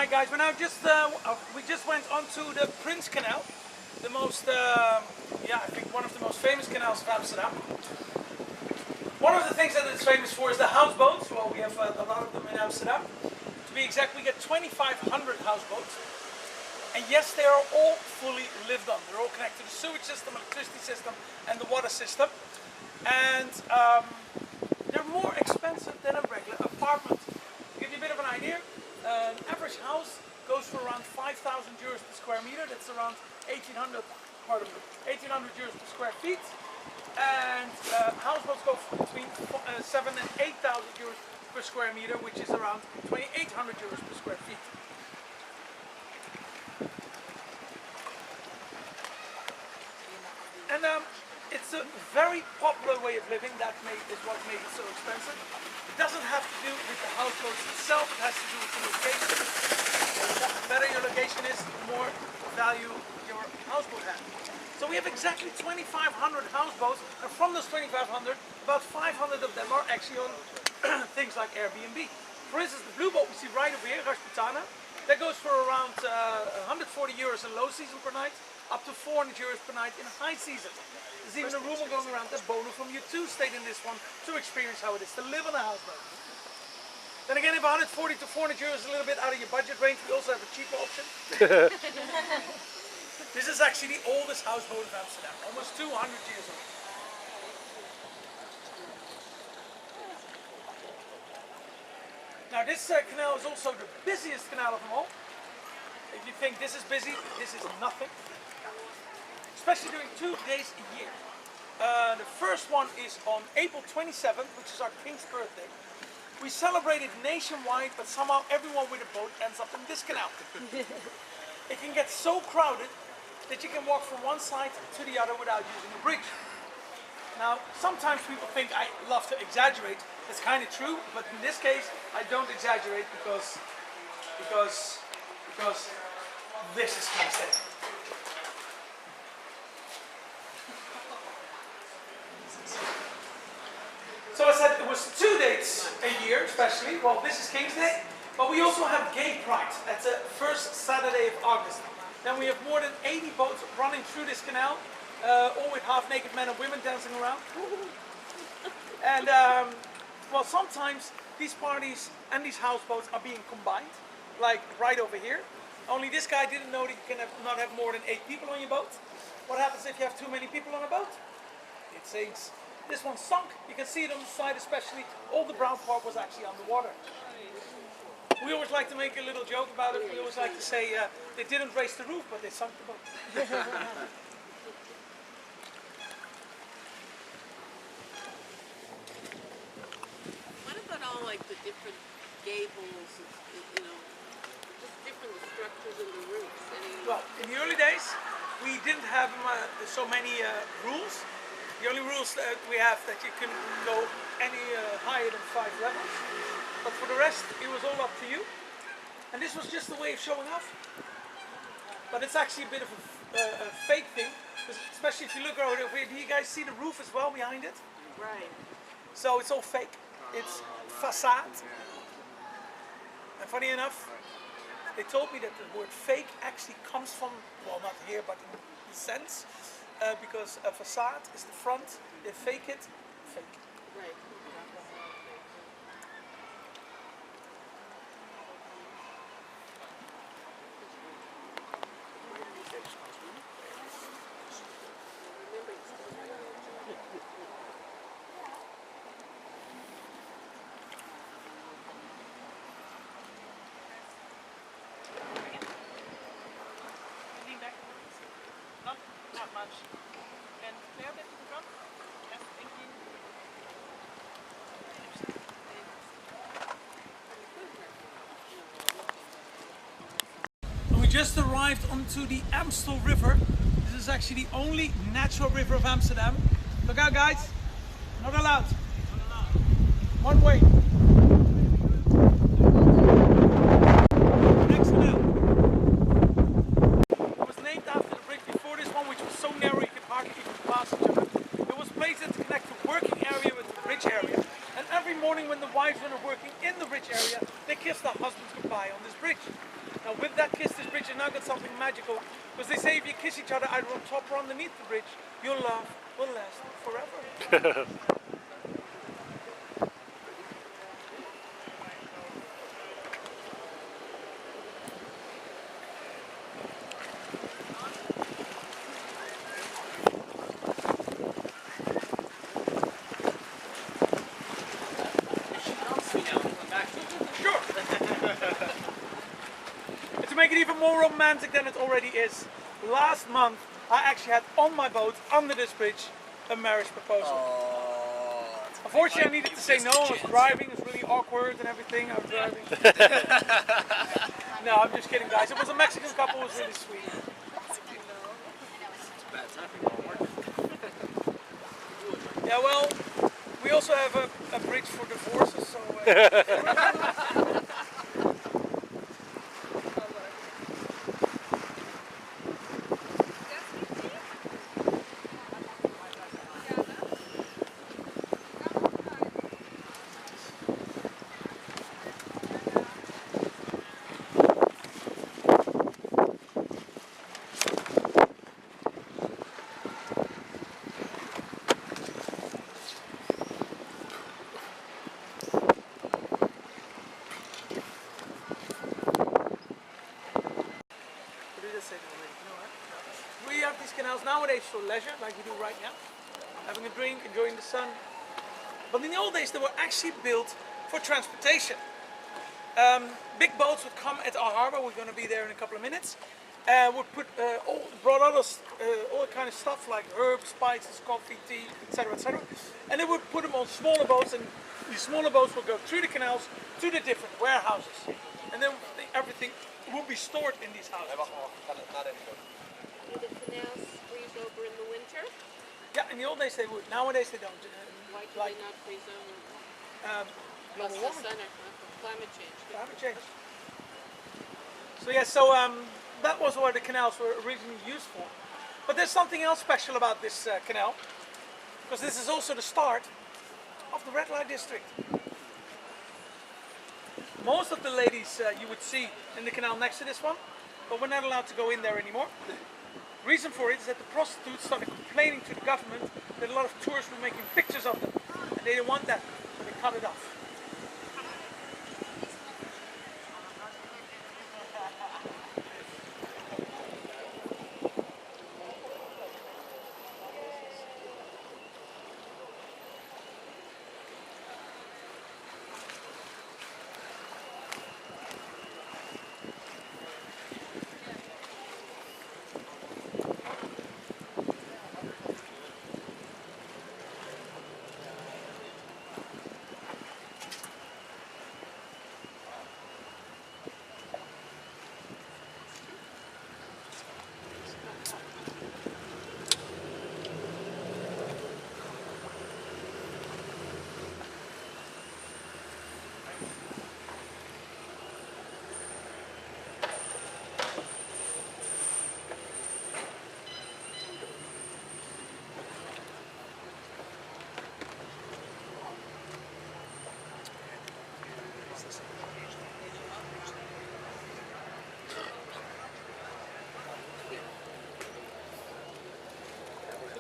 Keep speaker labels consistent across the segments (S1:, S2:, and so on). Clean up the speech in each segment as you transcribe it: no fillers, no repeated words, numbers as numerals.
S1: Alright guys, we just went onto the Prince Canal, the most, I think one of the most famous canals of Amsterdam. One of the things that it's famous for is the houseboats. Well, we have a lot of them in Amsterdam. To be exact, we get 2,500 houseboats. And yes, they are all fully lived on. They're all connected to the sewage system, electricity system, and the water system. And they're more expensive than a regular apartment. To give you a bit of an idea, an average house goes for around 5,000 euros per square meter. That's around 1,800 euros per square feet. And houseboats go for between 7,000 and 8,000 euros per square meter, which is around 2,800 euros per square feet. And it's a very popular way of living. That is what made it so expensive. It doesn't have to do with the houseboats itself. It has to do with the location. The better your location is, the more value your houseboat has. So we have exactly 2,500 houseboats, and from those 2,500, about 500 of them are actually on things like Airbnb. For instance, the blue boat we see right over here, Rasputana, that goes for around 140 euros in low season per night, up to 400 euros per night in high season. There's even a rumor going around that Bono from U2 stayed in this one to experience how it is to live on a houseboat. Then again, if 140 to 400 euros is a little bit out of your budget range, we also have a cheaper option. This is actually the oldest houseboat of Amsterdam, almost 200 years old. Now this canal is also the busiest canal of them all. If you think this is busy, this is nothing. Especially during 2 days a year. The first one is on April 27th, which is our King's birthday. We celebrate it nationwide, but somehow everyone with a boat ends up in this canal. It can get so crowded that you can walk from one side to the other without using a bridge. Now, sometimes people think I love to exaggerate. It's kind of true, but in this case, I don't exaggerate because this is King's Day. So I said it was 2 dates a year, especially. Well, this is King's Day, but we also have Gay Pride. That's the first Saturday of August. Then we have more than 80 boats running through this canal, all with half-naked men and women dancing around. And well, sometimes these parties and these houseboats are being combined, like right over here. Only this guy didn't know that you can not have more than 8 people on your boat. What happens if you have too many people on a boat? It sinks. This one sunk. You can see it on the side especially. All the brown part was actually underwater. We always like to make a little joke about it. We always like to say they didn't raise the roof, but they sunk the boat.
S2: What about all like the different gables, you know, just different structures in the roofs?
S1: Well, in the early days, we didn't have so many rules. The only rules that we have that you can go any higher than 5 levels. But for the rest, it was all up to you. And this was just a way of showing off. But it's actually a bit of a fake thing. Especially if you look over here, do you guys see the roof as well behind it?
S2: Right.
S1: So it's all fake. It's facade. And funny enough, they told me that the word fake actually comes from, well, not here, but in the sense. Because a facade is the front, they fake it, fake.
S2: Right.
S1: Not much. And clear a bit to the front? Yes, thank you. We just arrived onto the Amstel River. This is actually the only natural river of Amsterdam. Look out, guys. Not allowed. One way. Next canal. It was named after the bridge before this one, which was so narrow you could hardly even pass each other. It was placed to connect the working area with the bridge area. And every morning when the wives were working in the bridge area, they kissed their husbands goodbye on this bridge. Now with that kiss, this bridge has now got something magical, because they say if you kiss each other either on top or underneath the bridge, your love will last forever. Sure. And to make it even more romantic than it already is, last month I actually had on my boat, under this bridge, a marriage proposal. Unfortunately, I needed to say no. I was driving. It was really awkward and everything. I was driving. No, I'm just kidding, guys. It was a Mexican couple. It was really sweet. Yeah, well, we also have a bridge for divorces, so... We have these canals nowadays for leisure, like we do right now, having a drink, enjoying the sun. But in the old days, they were actually built for transportation. Big boats would come at our harbor. We're going to be there in a couple of minutes. Would put brought all kind of stuff like herbs, spices, coffee, tea, etc., and they would put them on smaller boats, and these smaller boats would go through the canals to the different warehouses, and then everything would be stored in these houses.
S2: Do the canals freeze over in the winter?
S1: Yeah, in the old days they would. Nowadays they don't.
S2: Why do they not freeze over? Plus the sun, climate change.
S1: Climate change. So yeah, that was what the canals were originally used for. But there's something else special about this canal, because this is also the start of the red light district. Most of the ladies you would see in the canal next to this one, but we're not allowed to go in there anymore. Reason for it is that the prostitutes started complaining to the government that a lot of tourists were making pictures of them, and they didn't want that, so they cut it off.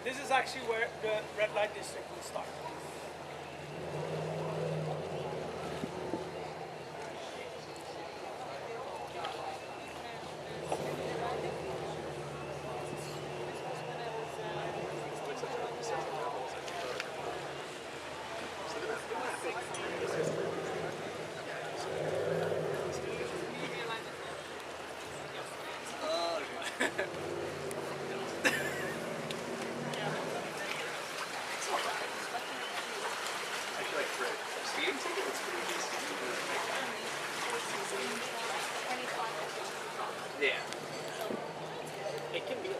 S1: This is actually where the red light district will start.
S3: Yeah. It can be in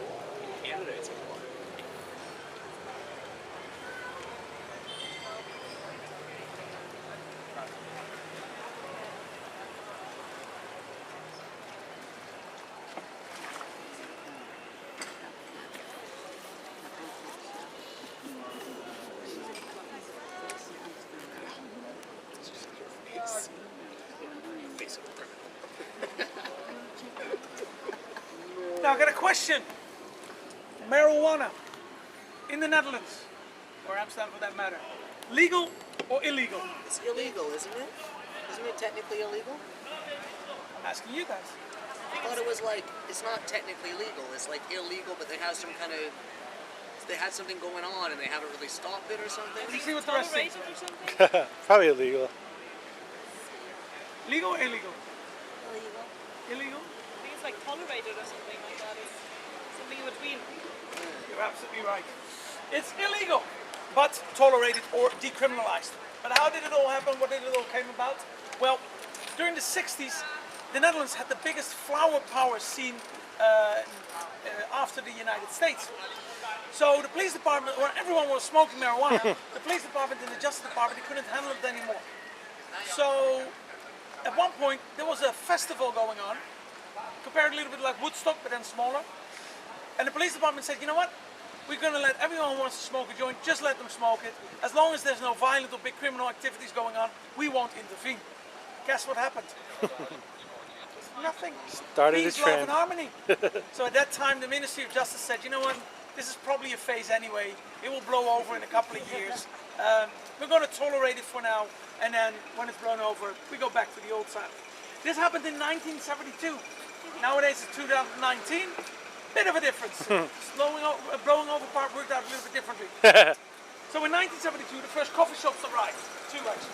S3: Canada. It's like
S1: Now I got a question. Marijuana in the Netherlands, or Amsterdam for that matter, legal or illegal?
S3: It's illegal, isn't it? Isn't it technically illegal?
S1: I'm asking you guys.
S3: I thought it was like, it's not technically legal. It's like illegal, but they have some kind of, they had something going on and they haven't really stopped it or something.
S1: Let's see what the rest thinks.
S2: Tolerated or something?
S4: Probably illegal.
S1: Legal or illegal?
S2: Illegal.
S1: Illegal?
S2: I think it's like tolerated or something like that. It's something in between.
S1: You're absolutely right. It's illegal, but tolerated or decriminalized. But how did it all happen? What did it all came about? Well, during the 60s, the Netherlands had the biggest flower power scene after the United States. So the police department, or everyone was smoking marijuana, the police department and the justice department, they couldn't handle it anymore. So at one point, there was a festival going on, compared a little bit like Woodstock, but then smaller. And the police department said, you know what? We're going to let everyone who wants to smoke a joint, just let them smoke it. As long as there's no violent or big criminal activities going on, we won't intervene. Guess what happened? Nothing.
S4: Started a
S1: Peace, love, and
S4: trend.
S1: harmony. So at that time, the Ministry of Justice said, you know what? This is probably a phase anyway. It will blow over in a couple of years. We're going to tolerate it for now, and then when it's blown over, we go back to the old style. This happened in 1972. Nowadays it's 2019. Bit of a difference. Blowing over part worked out a little bit differently. So in 1972, the first coffee shops arrived. Two actually,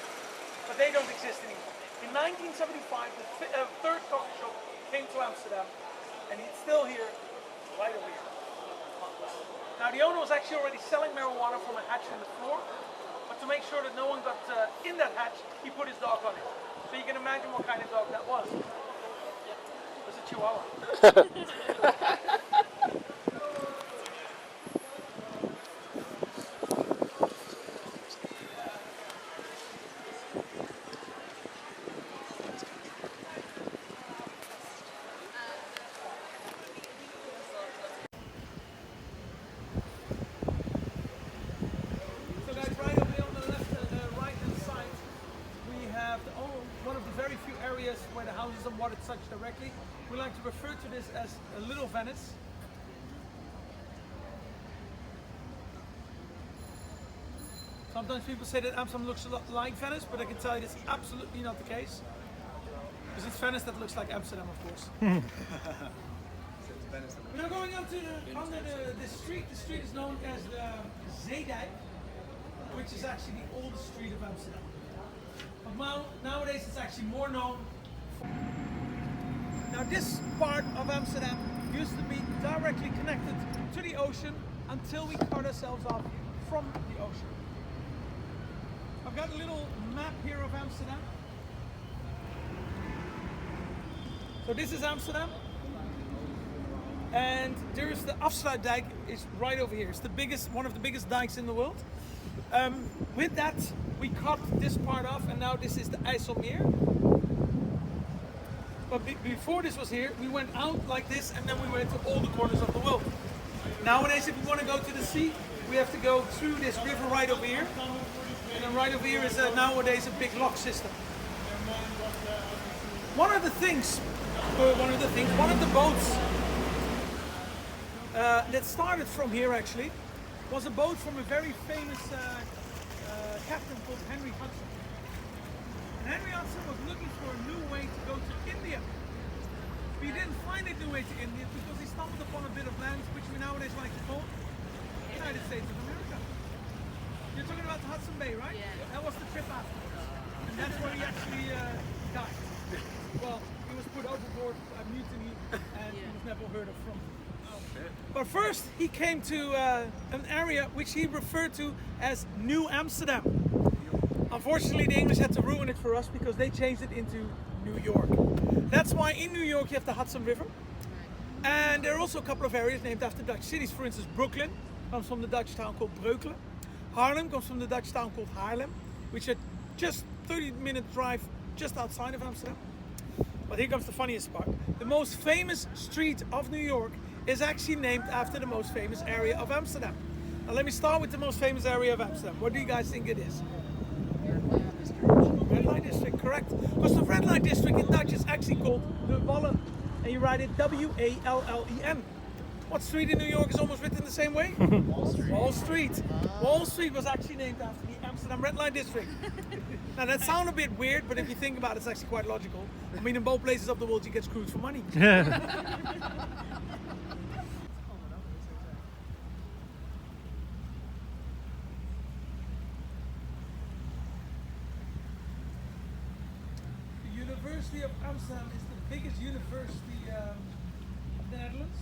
S1: but they don't exist anymore. In 1975, the third coffee shop came to Amsterdam, and it's still here, right over here. Now the owner was actually already selling marijuana from a hatch in the floor, but to make sure that no one got in that hatch, he put his dog on it. So you can imagine what kind of dog that was. It was a Chihuahua. So guys, right over there on the left and the right hand side, we have one of the very few areas where the houses are watered such directly. We like to refer to this as a little Venice. Sometimes people say that Amsterdam looks a lot like Venice, but I can tell you that's absolutely not the case. Because it's Venice that looks like Amsterdam, of course. We're now going on to the street. The street is known as the Zeedijk, which is actually the oldest street of Amsterdam. But nowadays it's actually more known. Now this part of Amsterdam used to be directly connected to the ocean until we cut ourselves off from the ocean. I've got a little map here of Amsterdam. So this is Amsterdam. And there's the Afsluitdijk is right over here. It's the biggest, one of the biggest dikes in the world. With that, we cut this part off, and now this is the IJsselmeer. But before this was here, we went out like this, and then we went to all the corners of the world. Nowadays, if we want to go to the sea, we have to go through this river right over here. And then right over here is nowadays a big lock system. One of the boats that started from here actually was a boat from a very famous captain called Henry Hudson. And Henry Hudson was looking for a new way to go to India. But he didn't find a new way to India because he stumbled upon a bit of land which we nowadays like to call the United States of America. You're talking about the Hudson Bay, right?
S2: Yeah.
S1: That was the trip after. And that's where he actually died. Well, he was put overboard by mutiny and he was never heard of from. But first he came to an area which he referred to as New Amsterdam. Unfortunately the English had to ruin it for us because they changed it into New York. That's why in New York you have the Hudson River. And there are also a couple of areas named after Dutch cities. For instance, Brooklyn comes from the Dutch town called Breukelen. Haarlem comes from the Dutch town called Haarlem, which is just 30-minute drive just outside of Amsterdam. But here comes the funniest part. The most famous street of New York is actually named after the most famous area of Amsterdam. Now let me start with the most famous area of Amsterdam. What do you guys think it is? Red Light District, correct. Because the Red Light District in Dutch is actually called the Wallen and you write it W-A-L-L-E-N. What street in New York is almost written the same way?
S3: Wall Street.
S1: Wall Street. Wall Street was actually named after the Amsterdam Red Line District. Now that sounds a bit weird, but if you think about it, it's actually quite logical. I mean, in both places of the world, you get screwed for money. The University of Amsterdam is the biggest university of the Netherlands.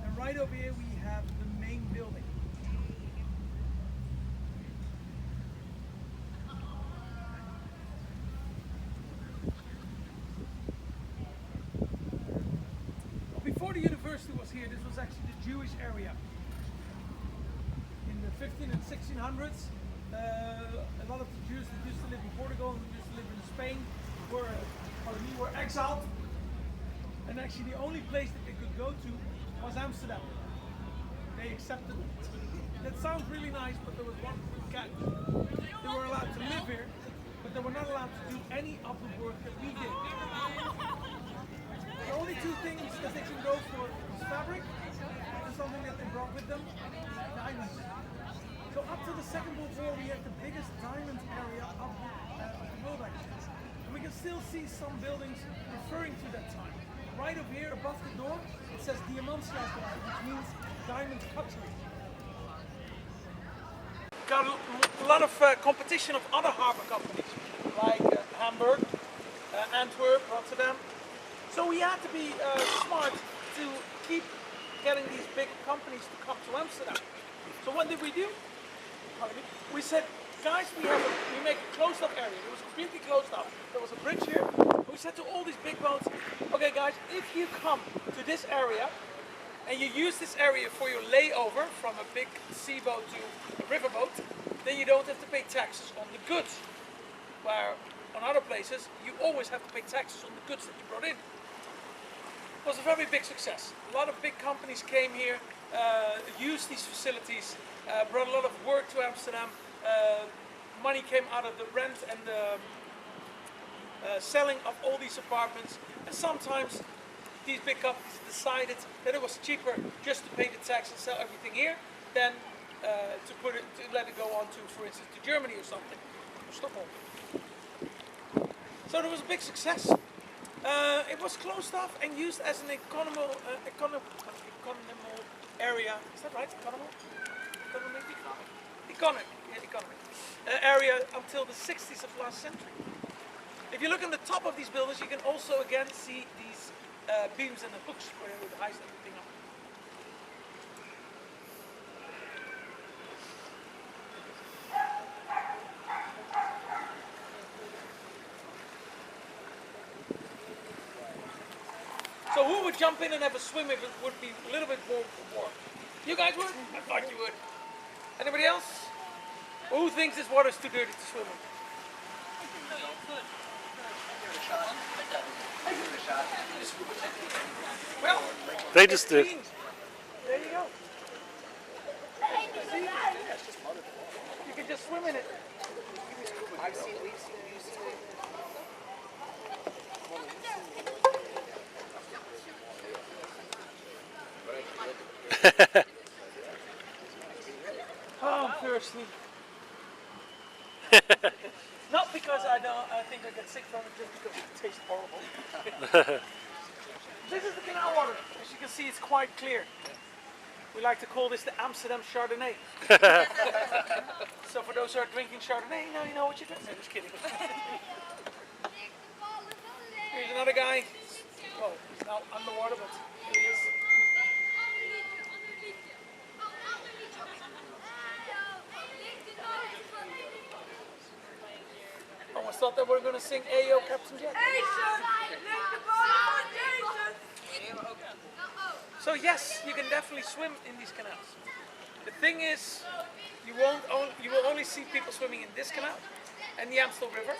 S1: And right over here we have the main building. Before the university was here, this was actually the Jewish area. In the 15 and 1600s, a lot of the Jews that used to live in Portugal and used to live in Spain were exiled. And actually the only place that they could go to was Amsterdam. They accepted it. That sounds really nice, but there was one catch. They were allowed to live here, but they were not allowed to do any of the work that we did. The only two things that they can go for is fabric, and something that they brought with them, diamonds. So up to the Second World War, we had the biggest diamond area of the world actually. And we can still see some buildings referring to that time. Right up here above the door, it says Diamantslijterij, which means diamond cutlery. Got a lot of competition of other harbor companies, like Hamburg, Antwerp, Rotterdam. So we had to be smart to keep getting these big companies to come to Amsterdam. So what did we do? We said, guys, we make a closed up area. It was completely closed up. There was a bridge here. We said to all these big boats, okay guys, if you come to this area and you use this area for your layover from a big sea boat to a river boat, then you don't have to pay taxes on the goods. Where on other places, you always have to pay taxes on the goods that you brought in. It was a very big success. A lot of big companies came here, used these facilities, brought a lot of work to Amsterdam. Money came out of the rent and the selling of all these apartments, and sometimes these big companies decided that it was cheaper just to pay the tax and sell everything here than to let it go on to, for instance, to Germany or something, or Stockholm. So there was a big success. It was closed off and used as an economical area. Is that right? Economic area until the 60s of last century. If you look on the top of these buildings, you can also again see these beams and the hooks where they would heist everything up. So who would jump in and have a swim if it would be a little bit more warm? You guys would? I thought you would. Anybody else? Or who thinks this water is too dirty to swim in? Well,
S4: They just did.
S1: There you go. See? You can just swim in it.
S3: I've seen, we've seen, you've seen it.
S1: Oh, I'm thirsty. Not because I think I get sick from it, just because it tastes horrible. This is the canal water. As you can see, it's quite clear. We like to call this the Amsterdam Chardonnay. So for those who are drinking Chardonnay, now you know what you're doing. No, just kidding. Here's another guy. Well, he's now underwater, but here he is. Almost thought that we were going to sing Ayo Captain Jack. So yes, you can definitely swim in these canals. The thing is, you will only see people swimming in this canal and the Amstel River.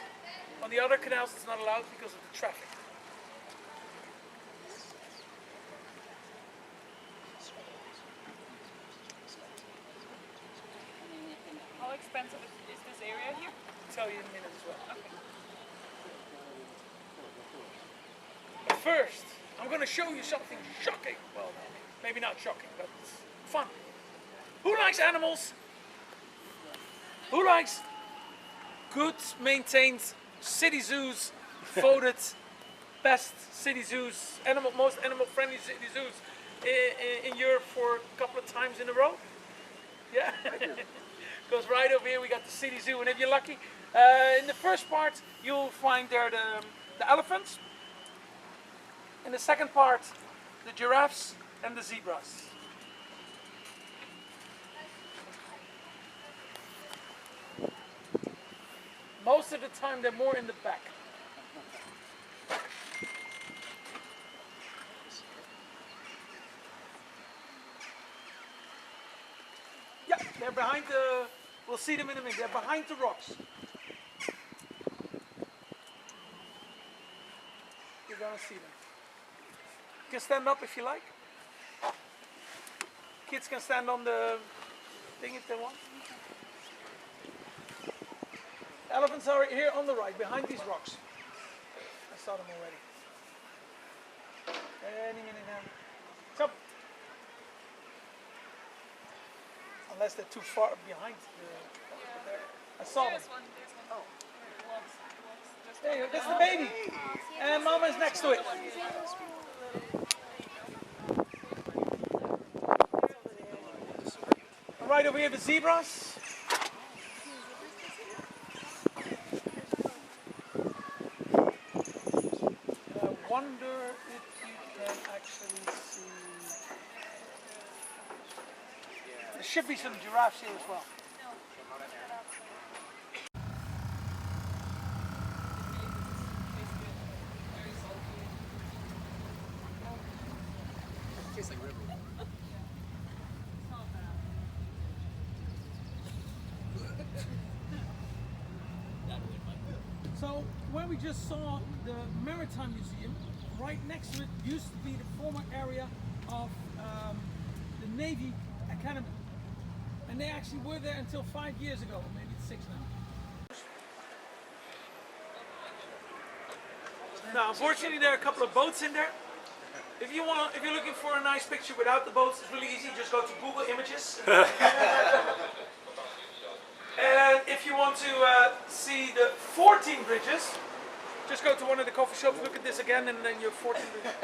S1: On the other canals, it's not allowed because of the traffic.
S5: How expensive is this area here?
S1: I'll tell you in a minute as well. Okay. But first, I'm going to show you something shocking. Well, maybe not shocking, but it's fun. Who likes animals? Who likes good maintained city zoos, voted best city zoos, most animal friendly city zoos in Europe for a couple of times in a row? Yeah. Goes right over here, we got the city zoo, and if you're lucky, in the first part you'll find there the elephants. In the second part, the giraffes and the zebras. Most of the time they're more in the back. Yeah, they're behind the, we'll see them in a minute, they're behind the rocks. You're gonna see them. You can stand up if you like. Kids can stand on the thing if they want. Elephants are here on the right, behind these rocks. I saw them already. Any minute now. Come. Unless they're too far behind. I saw them.
S5: There's one. Oh.
S1: There you go. That's the baby. And Mama's next to it. Right over here, the zebras. I wonder if you can actually see. There should be some giraffes here as well.
S3: Tastes like river.
S1: So where we just saw the Maritime Museum, right next to it used to be the former area of the Navy Academy. And they actually were there until 5 years ago, maybe it's 6 now. Now, unfortunately, there are a couple of boats in there. If you're looking for a nice picture without the boats, it's really easy. Just go to Google Images. And if you want to see the 14 bridges, just go to one of the coffee shops, look at this again, and then you're 14 bridges.